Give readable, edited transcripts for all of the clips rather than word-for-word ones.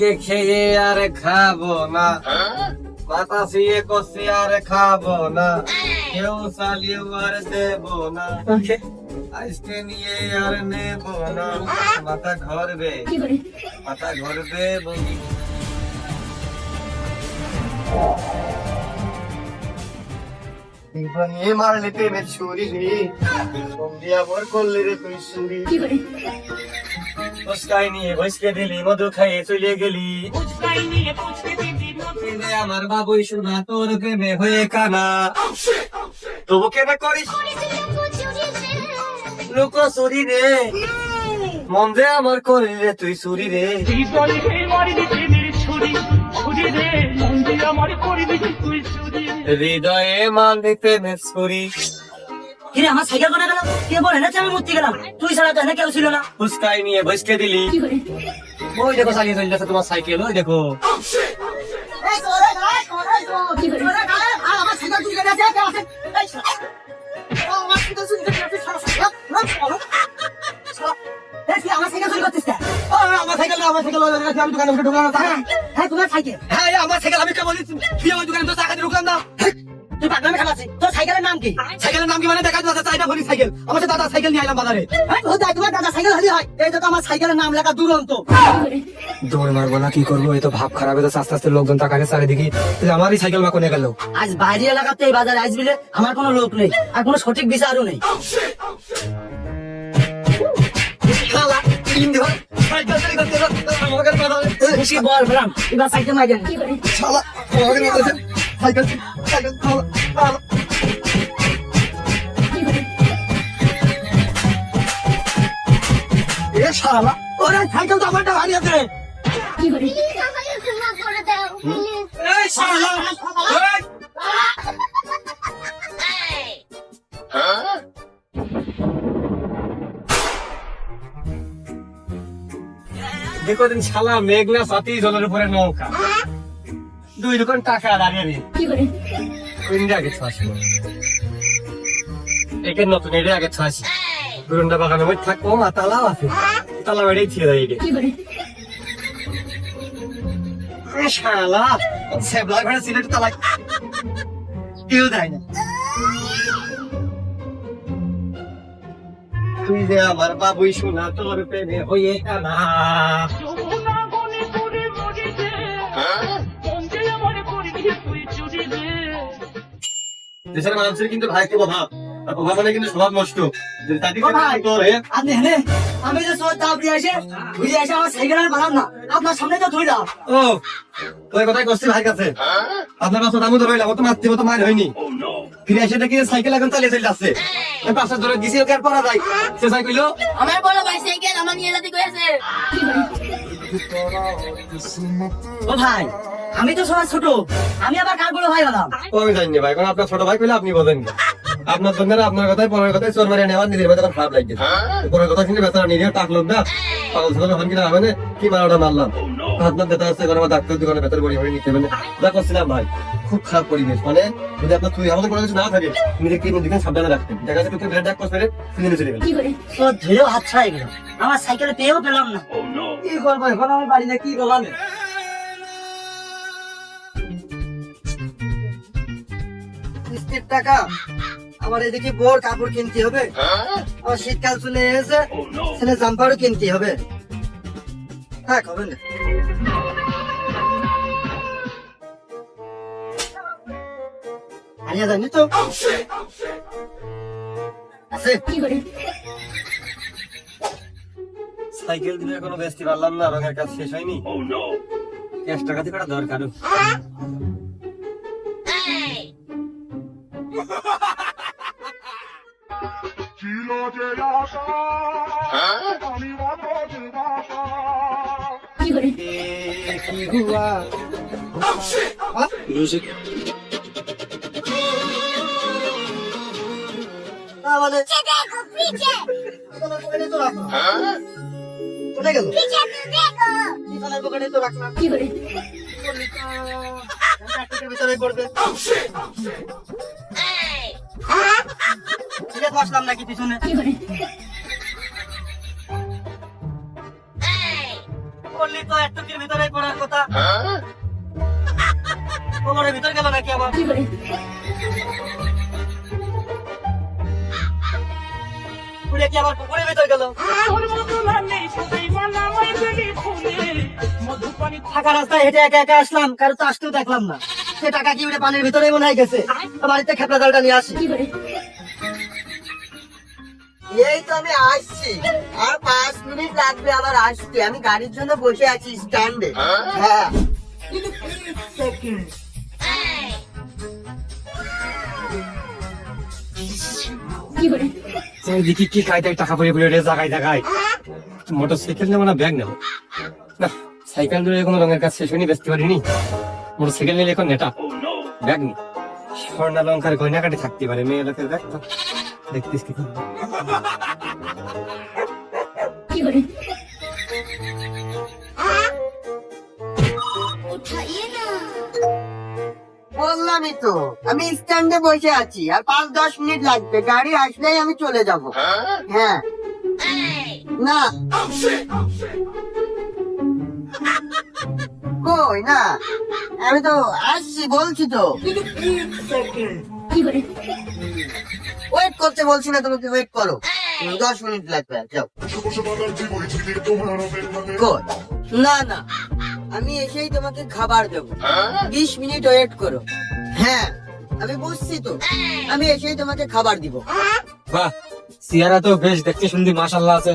আজকে খেয়ে আর খাবো না, মাথা শুয়ে কষে আর খাবো না, কেউ চালিয়েও আর দেবো না, আজকে নিয়ে আর নেবো না, মাথা ঘরবে মাথা ঘরবে বন্ধু। নিয়ে মারলে প্রেমের ছুরি রে, সন্ধ্যা ভর করলে রে তুই ছুরি, ফুচকাই নিয়ে বসকে দিলি, মধু খাইয়ে চলে গেলি, আমার বাবুই শোনা তোর প্রেমে হয়ে কানা, তবু কেন করিস লোক চুরি রে, মন যে আমার করলি রে তুই চুরি রে, হৃদয়ে মারলি প্রেমের ছুরি। কিরে আমার সাইকেল কোনা গেল? কে বলে না আমি মরতে গেলাম? তুই ছাড়া তো এখানে কেউ ছিল না। ফুচকাই নিয়ে বসকে দিলি, ওই দেখো চালিয়ে চলে যাচ্ছে তোমার সাইকেল, ওই দেখো। আমি কেমন দোকানে তো টাকা দিয়ে ঢুকলাম না। তুই পাগলামি খালাচ্ছিস? তোর সাইকেলের নাম কি? সাইকেলের নাম কি মানে দেখা যাচ্ছে চাইনা ভরি সাইকেল, আমার দাদা সাইকেল নিয়ে আইলাম বাজারে। তোমার দাদা সাইকেল হলি হয়? এই তো আমার সাইকেলের নাম লেখা দুরন্ত। দৌড় মারবো না, কি করবো, এই তো ভাব খারাপ হয়ে যাচ্ছে, আস্তে আস্তে লোকজন তাকানে চারিদিকে, আমারই সাইকেল বা কোনে গেল। আজ বাইরে এলাকাতে এই বাজারে আসবিলে আমার কোনো লোক নেই আর কোনো সঠিক বিচারও নেই। বল বললাম এবার সাইকেল মাইকেন ওরা সাইকেল তো আমারটা ভারী আছে। দেখো দিন শালা মেঘনা সাথী জলের উপরে নৌকা, দুই দোকান টাকা দাঁড়িয়ে রে, ইন্ডিয়া আগে ছয়াশি একে নতুন এটা আগে ছয়াশি গুরুন্ডা বাগানের মধ্যে থাকবো, মা তালাও আছে, তালা বেড়েই ছিল শালা সেবলা ঘরে সিলেট তালা কেউ দেয় না। তুই যে আমার বাবুই শোনা তোর প্রেমে হয়ে কানা, দেশের মানুষের কিন্তু ভাই কি প্রভাব, প্রভাব মানে কিন্তু স্বভাব নষ্ট। আমি যে সোর দাব দিয়ে এসে ঘুরে এসে আমার সাইকেল আর বাড়াম না, আপনার সামনে তো ধুইলাম। ও ওই কথাই করছি ভাই কাছে, আপনার কাছে দামও ধরে তো মারতে মতো মার হয়নি, ফিরে এসে দেখি সাইকেল এখন চালিয়ে চলে যাচ্ছে, পাশে ধরে দিছি ওকে আর পড়া যায়, সে সাইকেল আমার বড় ভাই সাইকেল আমার নিয়ে যেতে কইছে। ও ভাই আমি তো সবার ছোট, আমি আবার কার বড় ভাই হলাম? ও আমি জানি ভাই, কারণ আপনার ছোট ভাই কইলে আপনি বোঝেন না, আপনার জন্য আপনার কথাই পরের কথাই চোর মারিয়ে নেওয়ার নিজের কথা খারাপ লাগছে, পরের কথা শুনে বেচারা নিজে টাকলো না, পাগল ছাগল হন কিনা হবে না, কি মারাটা মারলাম, আপনার বেতা আসছে কোনো ডাক্তার দোকানে বেতার বড়ি হয়ে নিতে হবে না, যা করছিলাম ভাই খুব খারাপ পরিবেশ, মানে যদি আপনার তুই আমাদের কোনো কিছু না থাকে নিজে কি দিকে সাবধানে রাখতেন, দেখা যাচ্ছে তুই ব্রেড ডাক করে ফিরে চলে গেল, তো ধুয়েও হাত ছাড়াই গেল, আমার সাইকেলে পেয়েও পেলাম না, কি করবো এখন আমি বাড়ি না কি বললাম। কিস্তির টাকা আমার এদিকে বোর কাপড় কিনতে হবে, আমার শীতকাল চলে এসেছে, ছেলে জাম্পারও কিনতে হবে, থাক হবে না। আনিয়া জানি তো আছে সাইকেল দিলে এখনো বেচতে পারলাম না, রঙের কাজ শেষ হয়নি, ক্যাশ টাকা দিয়ে করা দরকার। মিউজিক চলে গেল পিছনের পকেটে তো রাখলাম, ভিতরে পড়বে, বসলাম নাকি পিছনে, করলি তো একটুকির ভিতরে পড়া বাবা উড়ে কি আমার পুকুরের ভিতর গেল? ফাঁকা রাস্তায় হেঁটে একা একা আসলাম, কারো তো আসতেও দেখলাম না। সে টাকা কি উড়ে পানির ভিতরে মনে হয় গেছে। বাড়িতে খেপলা জালটা নিয়ে আসি। এই তো আমি আসছি, আর 5 মিনিট লাগবে আমার আসতে। আমি গাড়ির জন্য বসে আছি স্ট্যান্ডে। হ্যাঁ দেখি কি খাইতে টাকা পড়ে পড়ে জায়গায় জায়গায় মোটর সাইকেল নেবো না ব্যাগ নেবো না সাইকেল ধরে কোনো রঙের কাজ শেষ হয়নি বেচতে পারিনি মোটর সাইকেল নিলে এখন নেটা ব্যাগ নি স্বর্ণালঙ্কার গয়নাকাটি থাকতে পারে মেয়ে লোকের ব্যাগ তো দেখতিস কি বললামই তো, আমি স্ট্যান্ডে বসে আছি, আর 5-10 মিনিট লাগবে। গাড়ি আসলেই আমি চলে যাব। হ্যাঁ না কই না, আমি তো আসছি বলছি তো। ওয়েট করতে বলছি না, তুমি ওয়েট করো। 10 মিনিট লাগবে, যাও। কই না না, আমি এসেই তোমাকে খাবার দেবো। 20 মিনিট ওয়েট করো। হ্যাঁ আমি বুঝছি তো, আমি এসেই তোমাকে খাবার দিব। বাহ সিয়ারা তো বেশ দেখতে শুনছি মাশাআল্লাহ আছে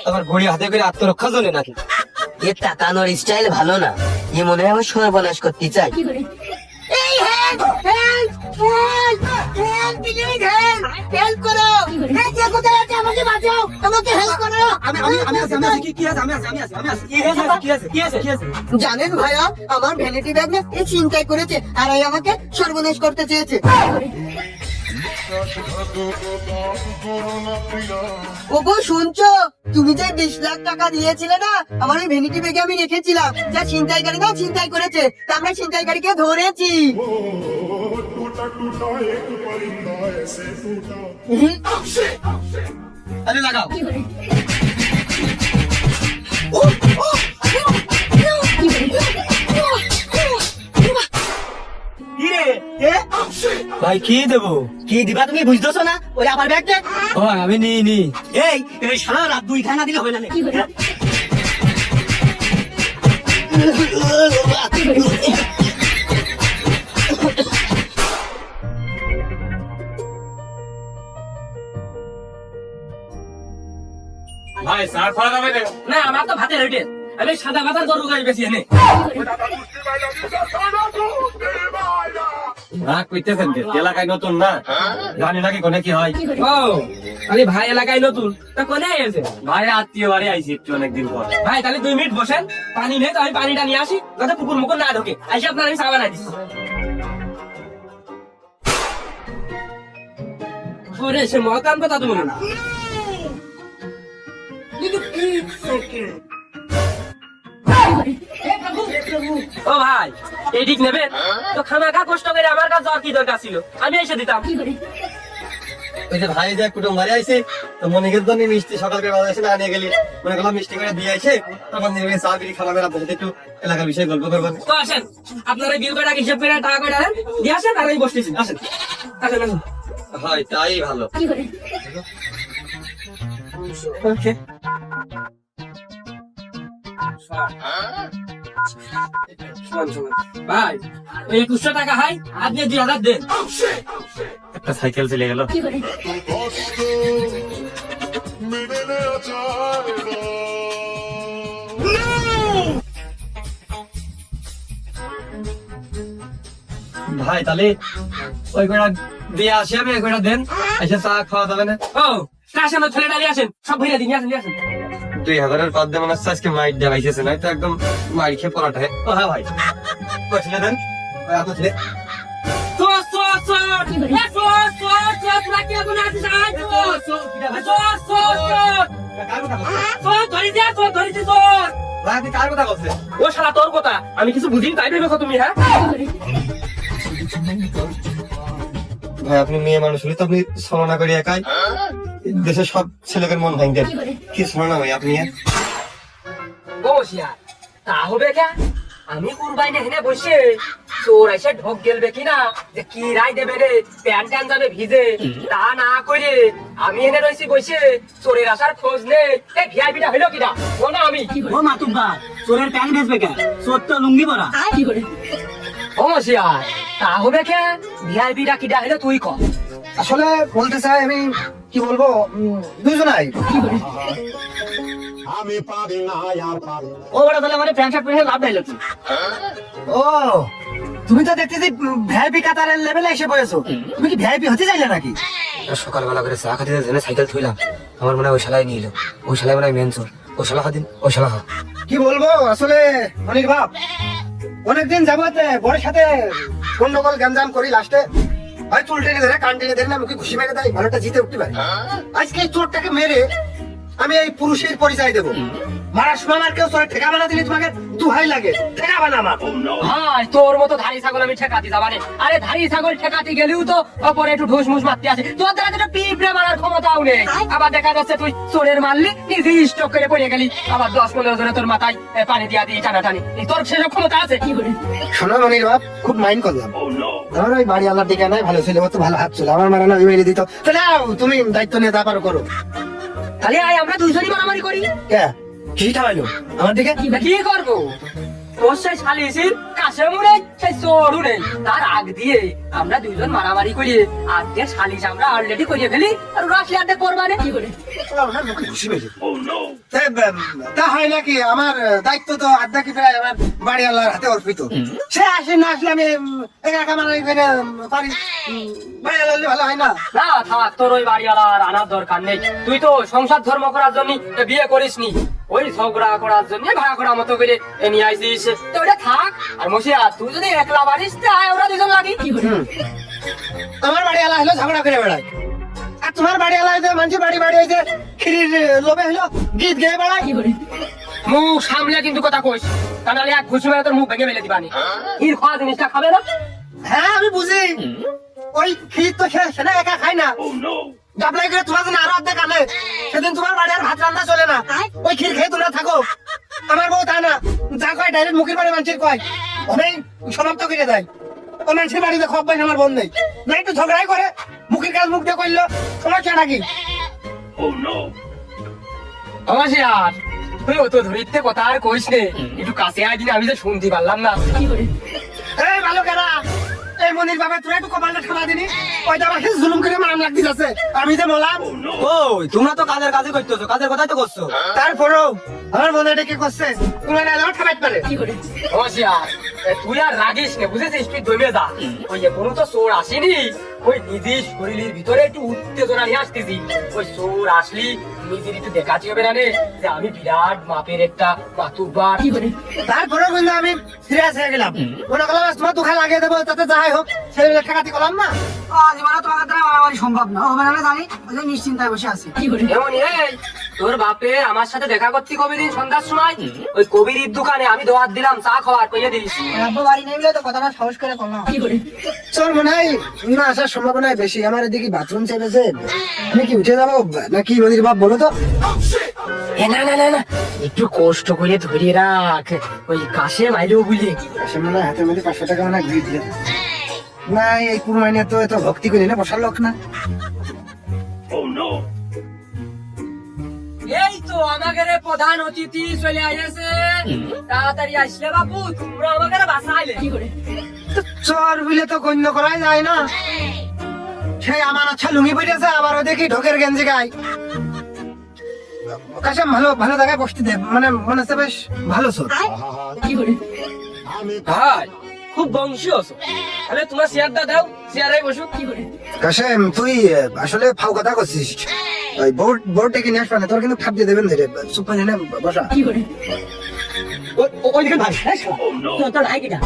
তোমার ঘড়ি হাতে করে আত্মরক্ষা জন্য নাকি এর তাকানোর স্টাইল ভালো না, এ মনে হয় আমার সর্বনাশ করতে চাই। এই help help help help please help help করো। এই যে কোথায় আছে আমাকে বাঁচাও, আমাকে হেল্প করো। জানেন ভাইয়া, আমার ভ্যানিটি ব্যাগ না এ ছিনতাই করেছে, আর এই আমাকে সর্বনাশ করতে চেয়েছে। ওগো শুনছো, তুমি যে 20 লাখ টাকা দিয়েছিলে না, আমার ওই ভ্যানিটি ব্যাগে আমি রেখেছিলাম। যা ছিনতাইকারী না ছিনতাই করেছে, তা আমরা ছিনতাইকারীকে ধরেছি। আরে লাগাও ভাই কি দেবো কি দিবা তুমি বুঝতেছো না? ওই আমার ব্যাগটা। ও আমি নি এই এই শালা রাত 2 খানা দিলে হবে না নাকি? ভাই সার খাওয়া যাবে না আমার তো ভাতের রেটে আমি সাদা ভাতের গরু গাড়ি বেশি এনে রাগ কইতেছেন যে এলাকায় নতুন না জানি নাকি কোনে কি হয় ও আরে ভাই এলাকায় নতুন তা কোনে এসে ভাই আত্মীয় বাড়ি আইছি একটু অনেকদিন পর ভাই তাহলে 2 মিনিট বসেন পানি নেই তো আমি পানিটা নিয়ে আসি যাতে পুকুর মুকুর না ঢোকে আইসে আপনার আমি চা বানাই দিচ্ছি ওরে সে মকান কথা তুমি না ও ভাই এদিক নেবেন তো খামাখা কষ্ট করে আমার কাছে আর কি দরকার ছিল আমি এসে দিতাম ওই যে ভাই যে কুটুম বাড়ি আইছে তো মনিকের জন্য মিষ্টি সকাল করে বাজার এসে না নিয়ে গেলি মনে করলাম মিষ্টি করে দিয়ে আইছে তখন নিয়ে চা বিড়ি খাওয়া বেড়া আপনার সাথে একটু এলাকার বিষয়ে গল্প করবেন তো আসেন আপনারা বিল কটা হিসেব করে টাকা করে দেন দিয়ে আসেন আর আমি বসতেছি আসেন আসেন আসেন হয় তাই ভালো ওকে ভাই 2100 টাকা হয় আপনি 2000 দেন একটা সাইকেল চলে গেল ভাই তাহলে ওই কটা দিয়ে আসি আমি ওই কটা দেন এসে চা খাওয়া যাবে না ও কাছে আমার ছেলে ডালি আসেন সব ভরে দিন আসেন আসেন 2000-এর বাদ দিয়ে মনে হচ্ছে আজকে মাইট দেওয়া হয়েছে না তো একদম মাইট খেয়ে পড়াটা ও হ্যাঁ ভাই ছেলে দেন ওই আপনার ছেলে ভাই আপনি কার কথা বলছেন ও শালা তোর কথা আমি কিছু বুঝিনি তাই ভেবেছো তুমি হ্যাঁ ভাই আপনি মেয়ে মানুষ হলে তো আপনি ছলনা করি একাই দেশের সব ছেলেদের মন ভাঙতেন কি ছলনা ভাই আপনি ও শিয়া তা হবে কে আমি কুরবাইনে হেনে বসে চোর এসে ঢোক গেলবে কিনা, যে কি রায় দেবে রে, প্যান ট্যান যাবে ভিজে, তা না করে আমি এনে রয়েছি বসে চোরের আসার খোঁজ নেই। এই ভিআইপিটা হইলো কিনা ও না আমি। ও মাতুব্বা, চোরের প্যান বেচবে কে? চোর তো লুঙ্গি পরা। ও মশিয়ার, তা হবে কে? ভিআইপিটা কিটা হইলো তুই কর। আসলে বলতে চাই আমি, কি বলবো, দুজনাই। ও বড় তাহলে মানে প্যান্ট শার্ট পরে লাভ নাই লোক। ও, তুমি তো দেখতেছি ভিআইপি কাতারের লেভেলে এসে পড়েছো। তুমি কি ভিআইপি হতে চাইলে নাকি? সকালবেলা করে চা খাতে জেনে সাইকেল থইলাম, আমার মনে হয় ওই শালাই নিয়ে এলো। ওই শালাই মনে হয় মেন চোর। ও শালা দিন, ও শালা হা। কি বলবো, আসলে অনেক বাপ, অনেকদিন যাবত বড়ের সাথে গন্ডগোল গ্যাঞ্জাম করি, লাস্টে ভাই চুল টেনে ধরে কান টেনে ধরে না মুখে ঘুষি মেরে দেয়, ভালোটা জিতে উঠতে পারি। আজকে এই চোরটাকে মেরে আমি এই পুরুষের পরিচয় দেবো। মারার সময় আমার কেউ চোরের ঠেকা বানা দিলে তোমাকে দুহাই লাগে, ঠেকা বানা আমার। ভাই তোর মতো ধাড়ি ছাগল আমি ঠেকাতে যাবানে? আরে ধাড়ি ছাগল ঠেকাতে গেলেও তো ওপরে একটু ঢুস মুস মারতে আছে, তোর দ্বারা তো পিঁপড়ে মারার ক্ষমতাও নেই। আবার দেখা যাচ্ছে তুই চোরের মারলি, নিজে স্টক করে পড়ে গেলি, আবার 10-15 জনে তোর মাথায় পানি দিয়া দিয়ে টানাটানি, তোর সেসব ক্ষমতা আছে? শোনো মনির বাপ, খুব মাইন্ড করলাম। আমার ওই বাড়ি আল্লাহর দিকে নাই, ভালো ছিল, তো ভালো হাত ছিল, আমার মারানো ওই মেরে দিত। তাহলে তুমি দায়িত্ব নিয়ে যা পারো করো। তাহলে আয় আমরা দুইজনই মারামারি করি। কে কি ঠাইলো আমার দিকে? কি করবো? তোর সেই শালিসির কাছে মুড়ে সেই চোরও নেই, তার আগ দিয়ে আমরা দুইজন মারামারি করি, আজকে শালিশ আমরা অলরেডি করিয়ে ফেলি, আর ওরা আসলে আড্ডা করবানে কি করে? তা হয় নাকি? আমার দায়িত্ব তো আড্ডা কি প্রায় আমার বাড়ি আল্লাহর হাতে অর্পিত। সে আসে না আসলে আমি একা একা মারামারি করে পারি, বাড়ি আল্লাহ ভালো হয় না? না থাক, তোর ওই বাড়িওয়ালার আনার দরকার নেই। তুই তো সংসার ধর্ম করার জন্য বিয়ে করিসনি, ওই ঝগড়া করার জন্য ভাড়া করার মতো করে নিয়ে আইসিস, তো ওটা থাক। আর মশিয়া তুই যদি একলা বাড়িস তাই আমরা দুজন লাগি। আমার বাড়ি আল্লাহ হলো ঝগড়া করে বেড়ায়, আর তোমার বাড়ি আল্লাহ মানুষের বাড়ি বাড়ি হয়েছে খিরির লোভে হলো গীত গেয়ে বেড়ায়। মুখ সামলে কিন্তু কথা কইস, তা নাহলে এক ঘুষি মেরে তোর মুখ ভেঙে ফেলে দিবানি। ক্ষীর খাওয়া জিনিসটা খাবে না? হ্যাঁ আমি বুঝি, ওই ক্ষীর তো সেটা একা খাই না, ডাবলাই করে তোমার জন্য আরো অর্ধেক আনে। সেদিন তোমার বাড়ি আর ভাত রান্না চলে না, ওই ক্ষীর খেয়ে তোমরা থাকো। আমার বউ তা না, যা কয় ডাইরেক্ট মুখের বাড়ি মানুষের কয়, অনেক সমাপ্ত করে দেয়। ও মানুষের বাড়িতে খব পাই আমার বোন নেই, না একটু ঝগড়াই করে মুখের কাজ মুখ দিয়ে করলো, সমস্যা নাকি? অমাসিয়ার তুই অত ধরিতে কথা আর কইস নে, একটু কাছে আয় দিন, আমি তো শুনতে পারলাম না। এই ভালো কেনা, এই মনির বাবা তোরা একটু কপালটা ঠান্ডা দিনি, ওইটা আমাকে জুলুম করে মারাম লাগতে যাচ্ছে, আমি যে বললাম। ওই তোমরা তো কাজের কাজই করতেছো, কাজের কথাই তো করছো। তারপরেও আমার বোন এটা কি করছে, তোমরা না আমার ঠাবাইতে পারে। অমাসিয়ার তুই আর রাগিস নে, বুঝেছিস? তুই দমে যা, ওই এখনো তো চোর আসেনি, ওই নিজের শরীরের ভিতরে একটু উত্তেজনা নিয়ে আসতেছি। ওই চোর আসলি নিজের একটু দেখাতে হবে না রে, যে আমি বিরাট মাপের একটা মাতুব্বার। তারপরেও কিন্তু আমি সিরিয়াস হয়ে গেলাম, মনে করলাম আজ তোমার দুঃখা লাগিয়ে দেবো, তাতে যাই হোক সেই ঠেকাতি করলাম না। জীবনে তোমার দ্বারা মারামারি সম্ভব না, হবে না জানি, ওই জন্য নিশ্চিন্তায় বসে আছি। এমন এই তোর বাপে আমার সাথে দেখা করতে কবে দিন সন্ধ্যার সময় ওই কবির দোকানে আমি দোয়াত দিলাম চা খাওয়ার, কইয়ে দিস। আব্বা বাড়ি নেই বলে তো কথাটা সাহস করে করলাম। চল মনে হয় না আসার সম্ভাবনাই বেশি, আমার এদিকে বাথরুম চেপেছে, আমি কি উঠে যাবো নাকি মনির বাপ বলো তো? না না না না, একটু কষ্ট করে ধরিয়ে রাখ, ওই কাশে মাইলেও বুঝলি। সে মনে হয় হাতের মধ্যে 500 টাকা মনে হয় দিয়ে দিয়ে না, এই কুরবানি তো এত ভক্তি করি না, বসার লোক না। এই তো আমাদের প্রধান অতিথি চলে আসছে, তাড়াতাড়ি আসলে বাবু, তোমরা আমাদের বাসাইলে। চর বিলে তো গণ্য করাই যায় না, সেই আমার আচ্ছা লুঙ্গি পড়েছে, আবার দেখি ঢোকের গেঞ্জি গাই। কাশে ভালো ভালো জায়গায় বসতে দে, মানে মনে হচ্ছে বেশ ভালো চোর। ভাই খুব বংশী আছো, তাহলে তোমার চেয়ারটা দাও, চেয়ারে বসো। কাশে তুই আসলে ফাও কথা করছিস, ওই বোর্ড ডেকে নিয়ে আসবা না, তোর কিন্তু খাপ দিয়ে দেবেন ধরে, চুপ করে নে বসা। ওই দিকে ভাই তোর নাই কিটা।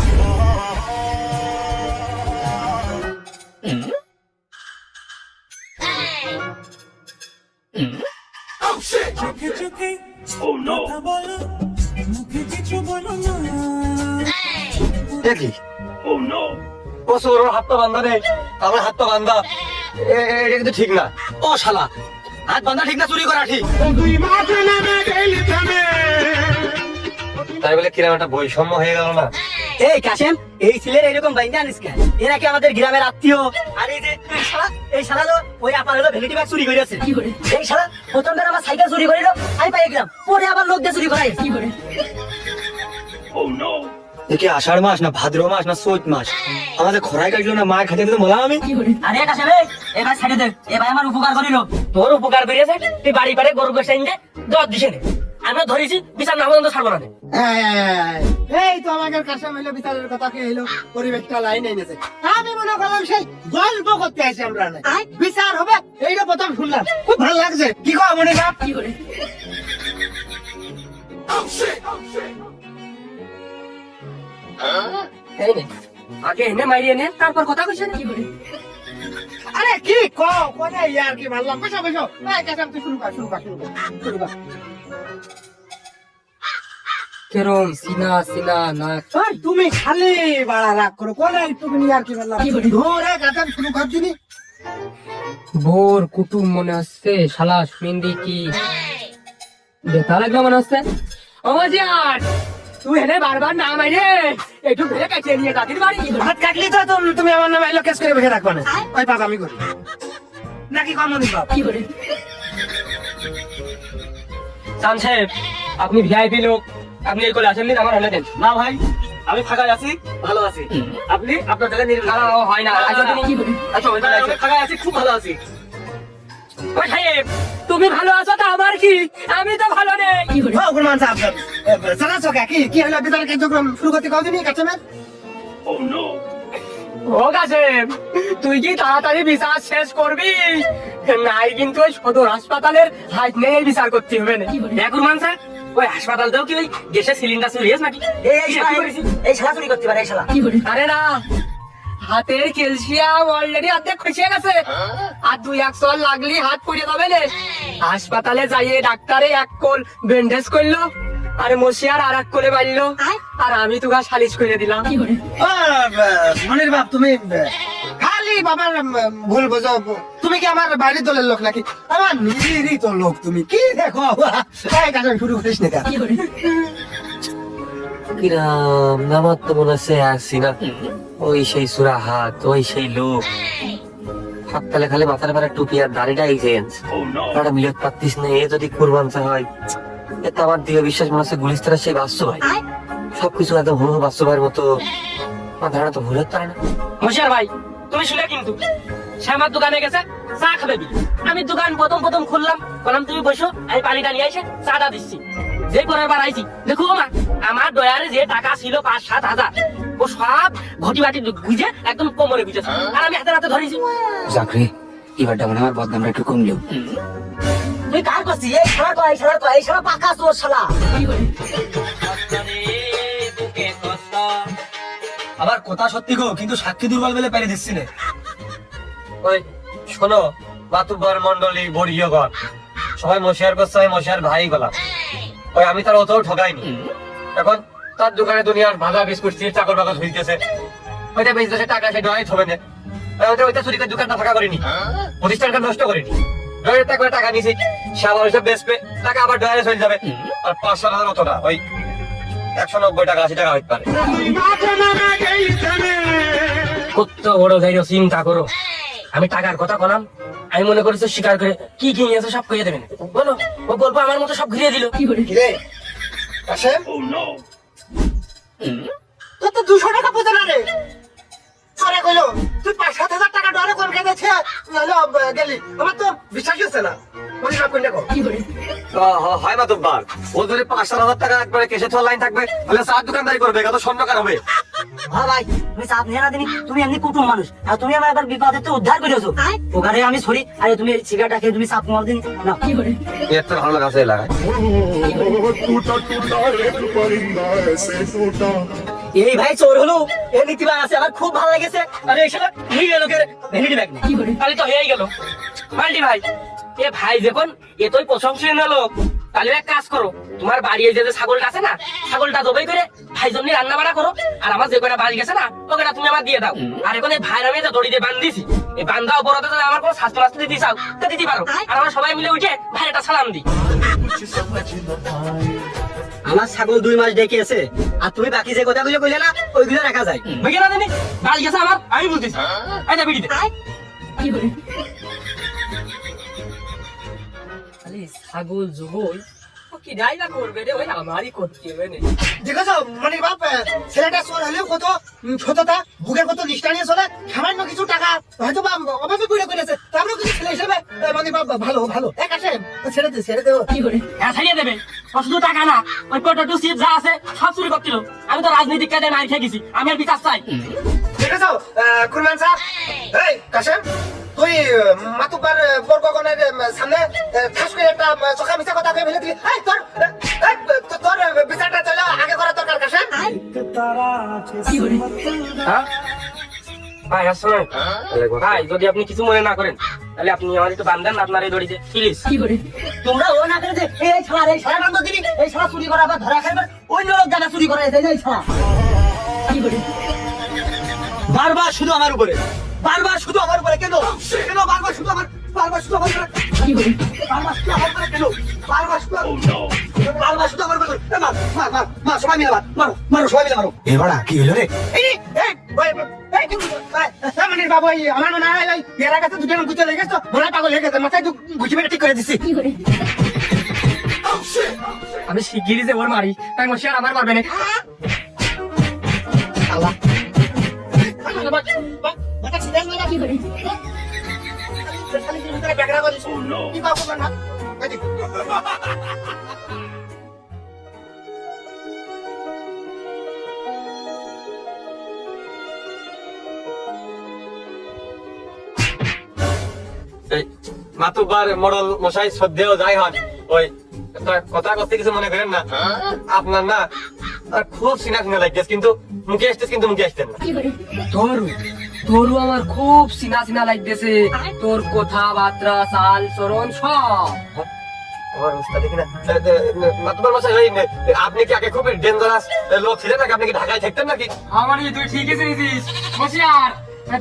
দেখি ও চোর, ওর হাত তো বান্ধা নেই, আমার হাত তো বান্ধা, এটা কিন্তু ঠিক না। ও শালা, হাত বাঁধা ঠিক না, চুরি করা ঠিক? তাই বলে কিরম একটা বৈষম্য হয়ে গেল না? এই কাশেম, এই ছেলের এরকম বাইন্দা আনিস কেন? এরা কি আমাদের গ্রামের আত্মীয়? আর এই যে এই শালা তো ওই আপার হলো ভ্যানিটি ব্যাগ চুরি করেছে। এই শালা প্রথমবার আমার সাইকেল চুরি করিল, আমি পাই গেলাম, পরে আবার লোক দিয়ে চুরি করাই। দেখি আষাঢ় মাস না ভাদ্র মাস না চৈত মাস, আমাদের খরাই কাটলো না, মায়ের খাতে দিতে বললাম আমি। আরে কাশেম, এবার ছেড়ে দে, এবার আমার উপকার করিল। তোর উপকার করিয়েছে, তুই বাড়ি পারে গরু গোসাইন দে, দর দিছে নে। আমরা ধরেছি, বিচার না পর্যন্ত ছাড়বো না নে। এই তো আমাদের কাছে হইলো বিচারের কথা কি হইলো, পরিবেশটা লাইন এনেছে। আমি মনে করলাম সেই গল্প করতে আসি আমরা না, বিচার হবে এইটা প্রথম শুনলাম, খুব ভালো লাগছে। কি কো মনে বাপ? এই নে, আগে এনে মাইরিয়ে নে, তারপর কথা কইছে না। আরে কি কো কোনে ইয়ার কি ভাবলাম, বসো বসো। এই কাছে তুই শুরু কর, শুরু কর, শুরু কর, শুরু কর। কেরম সিনা সিনা না ওই তুমি খালি বাড়া রাগ করো, কোনে তুমি ইয়ার কি ভাবলাম, ধরে কাছে শুরু কর দিনি। ভোর কুটুম মনে হচ্ছে, শালা শুনিন্দি কি বেতা লাগলো মনে হচ্ছে। অমজিয়ার, তুই এনে বারবার না মাইরে একটু ভেবে কাটিয়ে নিয়ে দাদির বাড়ি। ভাত কাটলি তো তুমি আমার নামে এলো কেস করে বসে রাখবা না। ওই বাপ আমি করি নাকি কমনি বাপ? চান সাহেব, আপনি ভিআইপি লোক, আপনি এই করে আসেননি, আমার হলে দেন। না ভাই, আমি ফাঁকায় আছি, ভালো আছি। আপনি আপনার জায়গায় না, না, ও হয় না। আচ্ছা, তুমি আচ্ছা, ওই করে আসো। আমি ফাঁকায় আছি, খুব ভালো আছি। ও সাহেব, তুমি ভালো আছো তো আমার কি? আমি তো ভালো নেই। ও গুরমান সাহেব জানা চোখে কি কি হলো বিচার কার্যক্রম শুরু করতে কও দিনি কাছে মের। ও কাসেম, তুই কি তাড়াতাড়ি বিচার শেষ করবি? নাই কিন্তু ওই সদর হাসপাতালের হাত নিয়ে বিচার করতে হবে না। দেখুন মানসা, ওই হাসপাতালতেও কি ওই গ্যাসের সিলিন্ডার চুরি হয়েছে নাকি? এই শালা চুরি করতে পারে, এই শালা। আরে না, হাতের ক্যালসিয়াম অলরেডি অর্ধেক খসে গেছে, আর 2-1 চল লাগলি হাত পড়ে যাবে না। হাসপাতালে যাইয়ে ডাক্তারে এক কোল ব্যান্ডেজ করলো, আর মশিয়ার আর এক কোলে বাড়লো, আর আমি তোকে সালিশ করে দিলাম। ও মনির বাপ, তুমি খালি বাবার ভুল বোঝো। তুমি কি আমার বাড়ির দলের লোক নাকি? আমার নিজেরই তো লোক। তুমি কি দেখো, এই কাজ শুরু করিস না। কিরাম আমার তো মনে হচ্ছে আসছি না, ওই সেই সুরা হাত, ওই সেই লোক। হাততালে খালি মাথার পরে টুপি আর দাড়িটা এই চেঞ্জ, একটা মিলত পাচ্ছিস না। এ যদি কুরবান হয়, এ তো আমার দৃঢ় বিশ্বাস মনে হচ্ছে গুলিস্তানের সেই বাস্তু ভাই। সবকিছু একদম হুড়ো বাস্তু ভাইয়ের মতো। আমার ধারণা তো ভুল হতে পারে না। মশিয়ার ভাই, তুমি শুনে কিন্তু সে আমার দোকানে গেছে চা খাবে বলে। আমি দোকান প্রথম খুললাম, বললাম তুমি বসো, আমি পানিটা নিয়ে এসে চাটা দিচ্ছি। যে পরের বার আইছি, দেখো মা, আমার ডয়ারে যে টাকা ছিল 5-7 হাজার, ও সব ঘটি বাটি গুজে একদম কোমরে গুজেছে, আর আমি হাতে হাতে ধরেছি। চাকরি এবারটা মনে হয় বদনামটা একটু কমলেও। তুই কার করছিস? এই শালা তো, এই শালা তো, এই শালা পাকা চোর শালা। আবার কথা সত্যি গো, কিন্তু সাক্ষী দুর্বল বলে পেরে দিচ্ছি না। ওই শোনো, বাতুব্বর মন্ডলী বর্গীয়গণ সবাই মশিয়ার করছে, আমি মশিয়ার ভাই গলা। ওই আমি তার অতও ঠকাইনি। এখন তার দোকানে দুনিয়ার ভাজা বিস্কুট চির চাকর বাকর হইতেছে, ওইটা বেচতেছে, টাকা সে ডয় থবে না। ওইটা চুরি করে দোকানটা ফাঁকা করিনি, প্রতিষ্ঠানটা নষ্ট করিনি। ডয়ের টাকা টাকা নিছি, সে আবার ওইসব বেচবে, টাকা আবার ডয়ারে চলে যাবে। আর 500 টাকার মতো না, ওই 190 টাকা 80 টাকা হইতে পারে। কত বড় ধৈর্য, চিন্তা করো। আমি টাকার কথা বললাম, আমি মনে করেছি স্বীকার করে কি কি নিয়েছে সব কইয়ে দেবেন। বলো, ও গল্প আমার মতো সব ঘুরিয়ে দিল। রে কাশেম, তোর তো 200 টাকা পড়ে না রে। সরে কইলো তুই 5-7 হাজার টাকা ডরে কোন খেয়েছে, নাহলে গেলি। আমার তো বিশ্বাস হচ্ছে না। মনির বাপ কোনটা কও? হয় বাতুব্বর, ও যদি 5-7 হাজার টাকা একবারে কেসে তো লাইন থাকবে, তাহলে চার দোকানদারি করবে, কত স্বর্ণকার হবে। হ্যাঁ ভাই, তুমি চাপ নিয়ে না দিনি, তুমি এমনি কুটুম মানুষ, আর তুমি আমার একবার বিপদে তো উদ্ধার করেছো। ওখানে আমি সরি, আরে তুমি সিগারেটটা খেয়ে তুমি চাপ মার দিন না। এর তো ভালো লাগা লাগায়। टूटा टूटा एक परिंदा ऐसे टूटा এই ভাই চোর হলো, এ নীতিবান আছে, আমার খুব ভালো লেগেছে। আরে এই শালা নিয়ে লোকের ভ্যানিটি ব্যাগ নেই। তাহলে তো হয়েই গেল। মাল্টি ভাই, এ ভাই যখন এতই প্রশংসনীয় লোক, তাহলে এক কাজ করো, তোমার বাড়ি এই যে ছাগলটা আছে না, ছাগলটা জবাই করে ভাই জন্য রান্না বাড়া করো, আর আমার যে কটা বাড়ি গেছে না, ওটা তুমি আমার দিয়ে দাও। আর এখন এই ভাইয়ের আমি যে দড়ি দিয়ে বান্ধিছি, এই বান্ধা অপরাধে যদি আমার কোনো স্বাস্থ্য মাস্ত দিতে চাও, তা দিতে পারো। আর আমরা সবাই মিলে উঠে ভাইটা সালাম দিই। আমার ছাগল 2 মাস ডেকে আছে, আর তুমি বাকি যে কথাগুলো কইলে না ওইগুলো রাখা যায়। বুঝে না দিনি বাল গেছে আমার, আমি বলতেছি এই না বিড়িতে খালি ছাগল জুগল ও কি ডাইলা করবে রে, ওই আমারই করতে হবে না। দেখেছো মনির বাপ, ছেলেটা চোর হলেও কত সততা, বুকের কত নিষ্ঠা নিয়ে চলে, সামান্য কিছু টাকা হয়তো বা অভাবে পড়ে করেছে, তারপরেও কিছু ছেলে হিসেবে মনির বাপ ভালো ভালো। এক আসে ছেড়ে দেবো। হ্যাঁ ছাড়িয়ে দেবে, ও শুধু টাকা না, ওই পটেটো চিপস যা আছে সব চুরি করছিল। আমি তো রাজনৈতিক কাজে মার খেয়ে গেছি, আমি আর বিচার চাই। দেখেছো কুরমান সাহেব, এই কাশেম, তুই মাতুব্বার বর্গগণের সামনে ঠাস করে একটা চোখা মিছা কথা কয়ে ফেলে দিলি। এই তোর বিচারটা চলে আগে করা দরকার কাশেম। ভাই আসলে ভাই যদি আপনি কিছু মনে না করেন তাহলে আপনি আমার একটু বান্ধেন আপনার এই দড়িতে প্লিজ। তোমরা ও না করে যে এই ছাড়া নাম দিলি, এই ছাড়া চুরি করা বা ধরা খাইবার অন্য লোক জায়গা চুরি করা এসে এই ছাড়া বারবার শুধু আমার উপরে, বারবার শুধু আমার উপরে, কেন কেন বারবার শুধু আমার, বারবার শুধু আমার উপরে, বারবার শুধু আমার উপরে, কেন বারবার শুধু বারবার শুধু আমার উপরে। মার মার মার মার, সবাই মিলে মারো মারো, সবাই মিলে মারো। এবারে কি হলো রে? মনির বাবু, আমার মনে হয় এরা কাছে দুটো গুছে লেগে গেছে, মনে হয় পাগল হয়ে গেছে, মাথায় গুছি মেরে ঠিক করে দিচ্ছি। আমি শিগগিরই যে ওর মারি, তাই মশি আর আমার মারবে না। আল্লাহ মাতুব্বার মডল মশাই শ্রদ্ধেয় যাই হন, ওই কথা করতে কিছু মনে করেন না। আপনার না আর খুব সিনা সিনা লাগতেছে, কিন্তু মুখে আসতেছে, কিন্তু মুখে আসতেন না। তোরও আমার খুব সিনা সিনা লাগতেছে, তোর কথাবার্তা চাল চরণ সব। আমার অবস্থা দেখি না। মাতুব্বার মশাই, ওই আপনি কি আগে খুব ডেঞ্জারাস লোক ছিলেন নাকি? আপনি কি ঢাকায় থাকতেন নাকি? আমার তুই ঠিকই চিনিস মশিয়ার,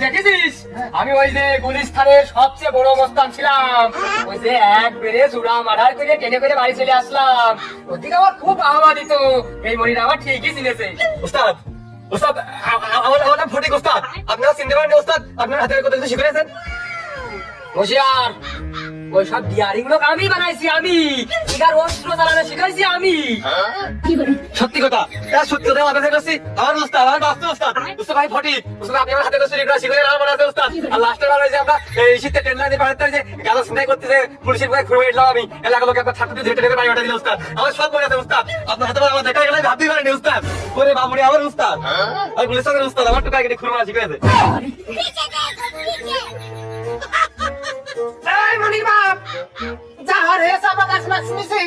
দেখেছিস আমি ওই যে গুলিস্তানের সবচেয়ে বড় অবস্থান ছিলাম, ওই যে এক বেড়ে জুড়া মার্ডার করে টেনে করে বাড়ি চলে আসলাম। ওদিকে আমার খুব আহ্বা দিত, এই মনির আমার ঠিকই চিনেছে। উস্তাদ, উস্তাদ, আমার নাম ফটিক উস্তাদ। আপনারা চিনতে পারেন উস্তাদ? আপনার হাতের কথা কিছু শিখেছেন? মশিয়ার ওই সব ডিয়ারিং লোক আমি বানাইছি, আমি এটার অস্ত্র চালানো শিখাইছি আমি। সত্যি কথা, সত্যি কথা আমার কাছে করছি। আমার উস্তাদ, আমার বাস্তব উস্তাদ, উস্তাদ ভাই ফটিক উস্তাদ। আপনি আমার হাতে করে চুরি করা শিখে আমার মনে আছে উস্তাদ। আর লাস্টে বার হয়েছে আমরা এই শীতে ট্রেন লাইনে পাঠাতে যে গাছ সিনাই করতেছে, পুলিশের গায়ে ঘুরে এলাম আমি, এলাকার লোক একটা ছাত্রদের ধরে টেনে বাড়ি পাঠিয়ে দিল উস্তাদ। আমার সব মনে আছে উস্তাদ। আপনার হাতে আমার দেখা গেলে ভাবতেই পারেনি উস্তাদ। ওরে বাবুরে, আমার উস্তাদ, আমি গুলিস্তানের উস্তাদ। আমার টুকা কেটে খুরমা শিখেছে। এই মনির বাপ, যা হয়েছে আমার কাছে না শুনেছি।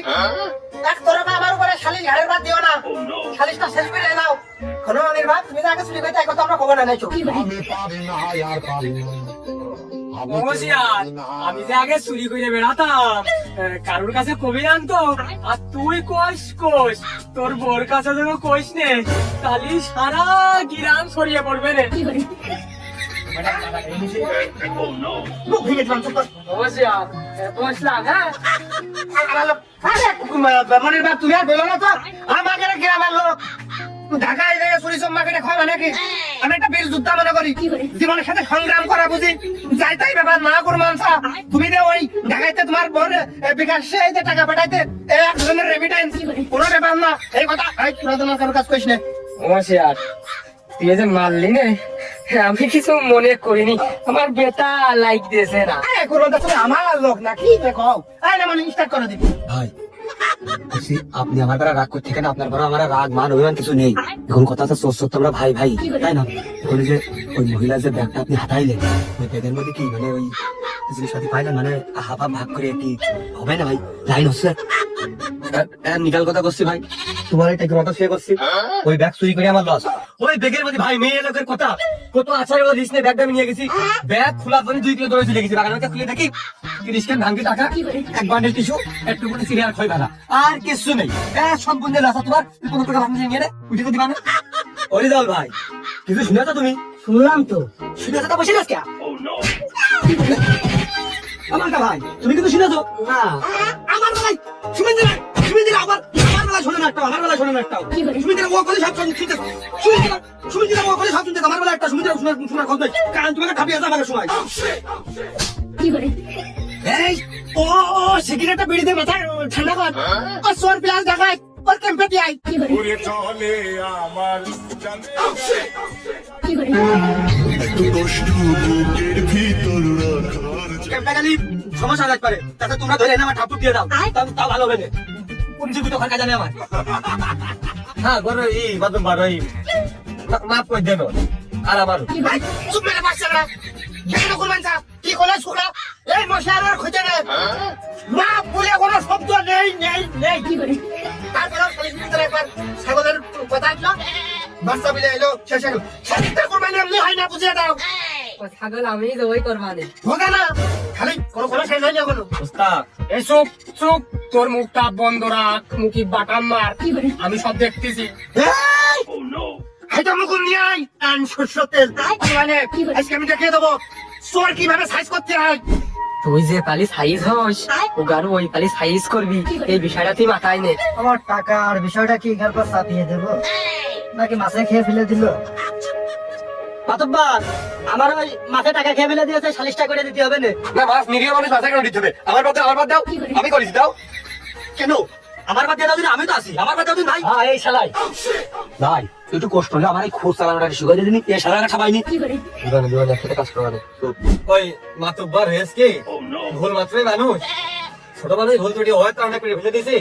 এক তোরা আমার উপরে শালিশ ঘাড়ের বাদ দিও না, শালিশটা শেষ করে নাও। কোনো মনির বাপ, তুমি আগে চুরি করতে কথা আমরা খবর না নাইছো। মশিয়ার আমি যে আগে চুরি করে বেড়াতাম, কারোর কাছে কবি আনতো, আর তুই কোষ তোর বোর কাছে যেন কোষ নে, তাহলে সারা গিরাম ছড়িয়ে পড়বে রে। মুখ ভেঙে দিলাম, চুপ কর। মশিয়ার বসলাম। হ্যাঁ মনির বাপ, তুমি আর বলো না তো, আমাকে গ্রামের লোক ঢাকায় গিয়ে চুরি চম্মা কেটে খাওয়া নাকি? আমি একটা বীর যোদ্ধা মনে করি, জীবনের সাথে সংগ্রাম করা বুঝি। যাইতাই ব্যাপার না করো মানসা, তুমি যে ওই ঢাকাইতে তোমার বোন বিকাশে এই যে টাকা পাঠাইতে এক ধরনের রেমিটেন্স, কোনো ব্যাপার না। এই কথা তোমার কারো কাজ করিস না। মশিয়ার তুই যে মারলি নে, আমি কিছু মনে করিনি, আমার বেটা লাইক দিয়েছে না। আমার লোক না কি দেখো, না মানে স্টার্ট করে দিবি। ভাই বলছি, আপনি আমার দ্বারা রাগ করতে, কেন আপনার দ্বারা আমার রাগ মান অভিমান কিছু নেই। এখন কথা আছে সত্য, আমরা ভাই ভাই, তাই না? এখন যে ওই মহিলা যে ব্যাগটা আপনি হাতাইলেন, ওই ব্যাগের মধ্যে কি মানে ওই জিনিসপাতি পাইলেন, মানে হাফা ভাগ করে কি হবে না ভাই? লাইন হচ্ছে নিকাল কথা করছি ভাই, তোমার এটা কথা শেয়ার করছি। ওই ব্যাগ চুরি করে আমার লস। ওই ব্যাগের মধ্যে ভাই মেয়ে লোকের কথা কত আচার দিস না, ব্যাগটা আমি নিয়ে গেছি। ব্যাগ খোলার পরে 2 কিলো দৌড়ে চলে গেছি। বাগানটা খুলে দেখি 30 কেন ভাঙতি টাকা, এক বান্ডেল টিস্যু, একটু করে সিরিয়াল খই ভাড়া, আর কিছু নেই। সম্পূর্ণ লাসা তোমার, কোনো টাকা ভাঙতে নিয়ে রে উঠে তো দিবা না। অরিজাল ভাই, কিছু শুনেছো তুমি? শুনলাম তো। শুনেছো তা বসে গেছ কে? আমার ভাই, তুমি কিন্তু শুনেছো? না আমার ভাই শুনে দিলে আবার আমার বেলায় শোনেন একটা, আমার বেলায় শোনেন একটা। সুমিত্রা ও করে সব শুনতে, সুমিত্রা ও করে সব শুনতে, আমার বেলায় একটা সুমিত্রা শোনার কথা নাই। কারণ তোমাকে ঠাপিয়ে আছে আমাকে শোনায়। এই, ও সিগারেটটা বিড়ি দিয়ে মাথা ঠান্ডা কর। ও সোর প্লাস দেখায়, ওর ক্যাম্পে আই। উড়ে চলে আমার চাঁদে এত কষ্ট বুকের ভিতর রাখার ক্যাম্পে গেলি সমস্যা লাগতে পারে। তাতে তোমরা ধরে এনে আমার ঠাপুর দিয়ে দাও, তাও ভালো হবে না। কোন জীবিত খরকা জানে আমার। হ্যাঁ বড় এই বাদম বড় এই মাফ করে দেন আর আমার ভাই, চুপ মেরে পারছে না। কেন করবেন স্যার? কি করলে শুকনা? এই মশার আর খুঁজে নেই। মা বলে কোনো শব্দ নেই, নেই, নেই। তারপরে ভিতরে একবার ছাগলের কথা আসলো, বাচ্চা বিলে এলো, শেষ হলো। সেটা করবেন এমনি হয় না, বুঝিয়ে দাও। ছাগল আমি জবাই করবানে। ঢোকে না, খালি কোনো শেষ হয় না কোনো। উস্তাদ এই চুপ চুপ, তোর মুখটা বন্ধ রাখ, মুখি বাটাম মার, আমি সব দেখতেছি। এই! হাইটা মুকুল নিয়ে আয়, আন সরষের তেল। মানে আজকে আমি দেখিয়ে দেবো চোর কিভাবে সাইজ করতে হয়। তুই যে পালি সাইজ হস, ও গারু ওই পালি সাইজ করবি, এই বিষয়টা তুই মাথায় নে। আমার টাকা আর বিষয়টা কি এখান পর চাপিয়ে দেবো নাকি মাছে খেয়ে ফেলে দিল? মাতব্বার, আমার ওই মাছে টাকা খেয়ে ফেলে দিয়েছে, সালিশটা করে দিতে হবে না? না মাছ নিরীহ মানুষ মাথা কেন দিতে হবে? আমার বাদ দাও, আমি করিস দাও। কেন আমার বাদ দিয়ে দাও দিন, আমি তো আছি, আমার বাদ দাও দিন ভাই। হ্যাঁ এই শালাই ভাই, তুই একটু কষ্ট হলে আমার এই খোঁজ চালানোটা শিখে দিনি, এই শালাটা ঠাবাইনি। দুজনে একসাথে কাজ করবে। ওই মাতুব্বার হয়েছে কি ভুল মাত্রই মানুষ, ছোট মানুষ ভুল ত্রুটি হয় তো আমরা করে ফেলে দিয়েছি।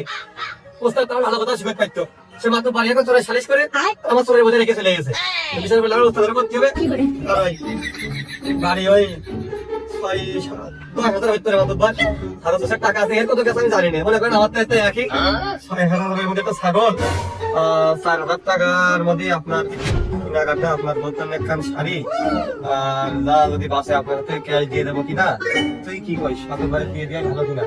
ওস্তাদ তার ভালো কথা শিখে পাইতো, সে মাত্র বাড়ি এখন চোরের সালিশ করে আমার চোরের বোঝা রেখে চলে গেছে। বিচার করলে আমার উত্তর করতে হবে। আর ওই বাড়ি ওই 6-10,000 হইতে পারে মাতুব্বার, আরো 2,000 টাকা আছে, এর কত গেছে আমি জানি না। মনে করেন আমার তো এতে একই 6,000 মধ্যে একটা ছাগল, 4,000 টাকার মধ্যে আপনার কেনাকাটা, আপনার বলতেন একখান শাড়ি, আর যা যদি বাসে আপনার হাতে ক্যাশ দিয়ে দেবো কিনা। তুই কি কইস মাতুব্বারে দিয়ে দিয়ে ভালো কিনা?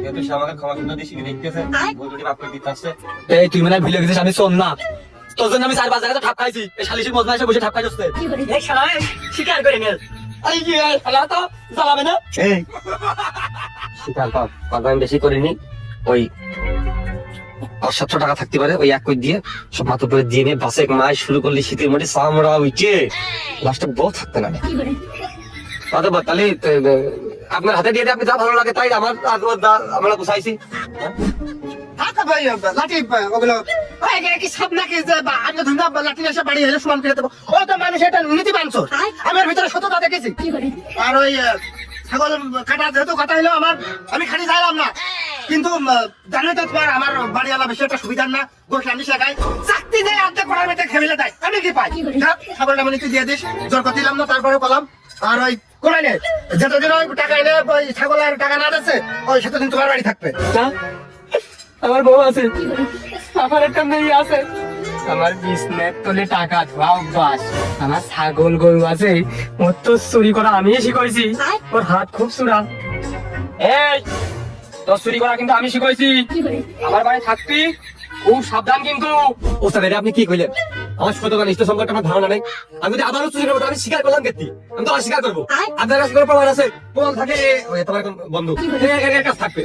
যেহেতু সে আমাকে ক্ষমা সুন্দর দিয়ে শিখে দেখতেছে, বল যদি বাপ করে দিতে আসছে। এই তুই মানে ভুলে গেছিস আমি শোন না, তোর জন্য আমি 4-5 জায়গাতে ঠাপ খাইছি, এই শালিশের মজনা এসে বসে ঠাপ খাই যাচ্ছে। এই শালা শিকার করে নে, এই কি শালা তো জ্বালাবে না। এই শীতাল পাপ কথা আমি বেশি করিনি, ওই 500-700 টাকা থাকতে পারে, ওই এক কই দিয়ে সব মাথা উপরে দিয়ে নিয়ে বাসে মাস শুরু করলে শীতের মধ্যে চামড়া উঠে লাস্টে বউ থাকতে না। মাতব্বর তাহলে আপনার হাতে দিয়ে দিয়ে আপনি যা ভালো লাগে তাই, আমার আমরা গুছাইছি। হাত ভাই, লাঠি ওগুলো ওই কি সব নাকি যে আমি ধন্দা লাঠি এসে বাড়ি এলে সমান করে দেবো? ও তো মানুষ এটা নীতি মানছ। আমি এর ভিতরে সততা দেখেছি। আর ওই ছাগল কাটা যেহেতু কাটা হলো আমার, আমি খালি চাইলাম না, কিন্তু জানো তো তোমার আমার বাড়িওয়ালা বেশি একটা সুবিধার না, গোস আমি শেখাই চাকতি দেয় অর্ধেক করার মধ্যে খেলে দেয়, আমি কি পাই? ছাগলটা মানে তুই দিয়ে দিস, জোর করে দিলাম না, তারপরে বললাম। আর ওই কোনাই নেই, যতদিন ওই টাকা এনে ওই ছাগল আর টাকা না দিচ্ছে, ওই সেতদিন তোমার বাড়ি থাকবে। আমার বউ আছে, আমার একটা মেয়ে আছে, আমার বিছনের তলে টাকা ধোয়া অভ্যাস, আমার ছাগল গরু আছে, ওর তো চুরি করা আমি শিখাইছি, ওর হাত খুব চূড়া। এই তোর চুরি করা কিন্তু আমি শিখাইছি, আমার বাড়ি থাকবি খুব সাবধান কিন্তু। ওস্তাদ এটা আপনি কি কইলেন? আমার সততা নিষ্ঠ সম্পর্কে আমার ধারণা নেই, আমি যদি আবারও চুরি করবো আমি স্বীকার করলাম কেতি, আমি তো অস্বীকার করবো। আপনার কাছে কোনো প্রমাণ আছে? প্রমাণ থাকে ওই তোমার এখন বন্ধু এর কাছে থাকবে।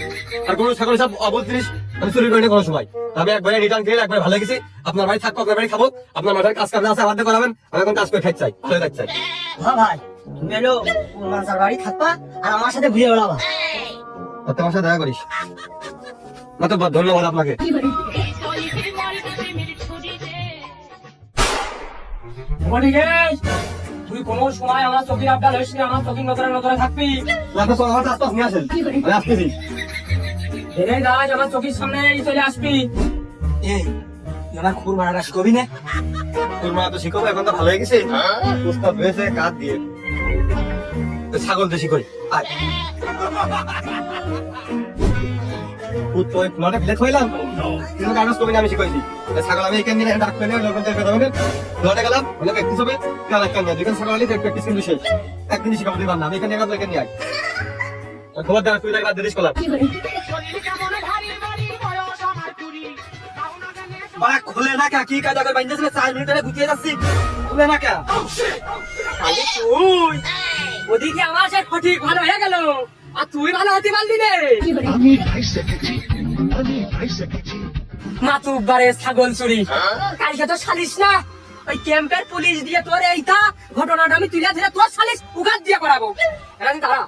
আর কোনো ছাগল সব অবৈধ জিনিস আমি চুরি করি না কোনো সময়। আমি একবারে রিটার্ন করে একবার ভালো গেছি, আপনার বাড়ি থাকবো, আপনার বাড়ি খাবো, আপনার মাথার কাজ কাজ আছে আমাদের করাবেন, আমি এখন কাজ করে খাইতে চাই, ভালো থাকতে চাই। হ্যাঁ ভাই, তুমি এলো মাছার বাড়ি থাকবা আর আমার সাথে ঘুরে বেড়াবা। তোমার সাথে দেখা করিস। মাতব্বর ধন্যবাদ আপনাকে। তুই কোন সময় আমার চোখের আবদাল হইস না, আমার চোখের নজরে নজরে থাকবি। আপনার সব আমার আস্তে নিয়ে আসেন, আমি আসতেছি। এই গাছ আমার চোখের সামনে চলে আসবি। এই তুই আমার খুর মারাটা শিখবি না? তোর মা তো শিখবো, এখন তো ভালো হয়ে গেছে, উস্তাদ হয়েছে কাজ দিয়ে। তো ছাগল দেশি করি আয়। তোমাকে ফেলে থইলাম, কিন্তু কাগজ কবি আমি শিখাইছি। ছাগল আমি এখানে নিয়ে ডাক পেলে লোকদের কথা বলে লড়ে গেলাম, বলে প্র্যাকটিস হবে, কাল একটা নিয়ে দুইখান ছাগল আলি প্র্যাকটিস কিন্তু শেষ, একদিনই শিখাবো দিবার না, আমি এখানে এখানে এখানে নিয়ে আয়। খবর দেওয়া তুই বাদ দিস করলাম। বাড়া খুলে না কে? কি কাজা করে বাইন্দেছিল 4 মিনিটে গুটিয়ে যাচ্ছি, খুলে না কে? খালি তুই ওদিকে আমার সে ফটিক ভালো হয়ে গেল, আর তুই ভালো হতে পারলি রে। আমি ভাই সেকেছি মাতুব্বারে ছাগল চুরি কালকে তো সালিস না ওই ক্যাম্পের পুলিশ দিয়ে তোর এইটা ঘটনাটা আমি তুলে ধরে তোর সালিস উগাত দিয়ে করাবো দাঁড়া